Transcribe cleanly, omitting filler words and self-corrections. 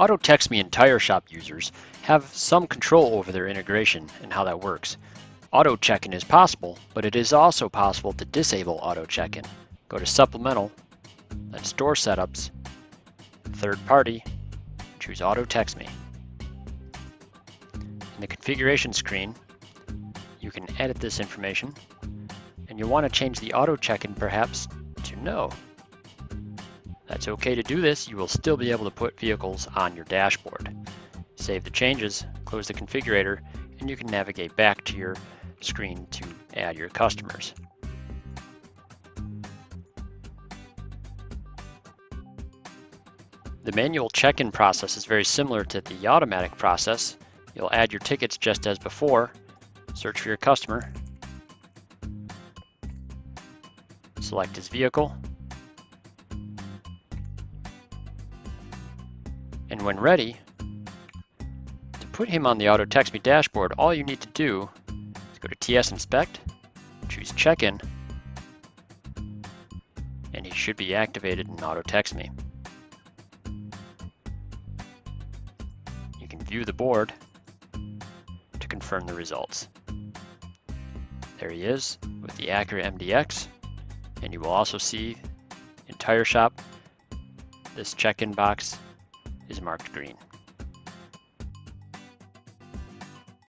Auto Text Me and TireShop users have some control over their integration and how that works. Auto check-in is possible, but it is also possible to disable auto check-in. Go to Supplemental, then Store Setups, Third Party, choose Auto Text Me. In the configuration screen, you can edit this information, and you'll want to change the auto check-in perhaps to no. That's okay to do this. You will still be able to put vehicles on your dashboard. Save the changes, close the configurator, and you can navigate back to your screen to add your customers. The manual check-in process is very similar to the automatic process. You'll add your tickets just as before, search for your customer, select his vehicle, and when ready, to put him on the Auto Text Me dashboard, all you need to do is go to TS Inspect, choose Check-in, and he should be activated in Auto Text Me. You can view the board to confirm the results. There he is with the accurate MDX, and you will also see in TireShop this check-in box is marked green.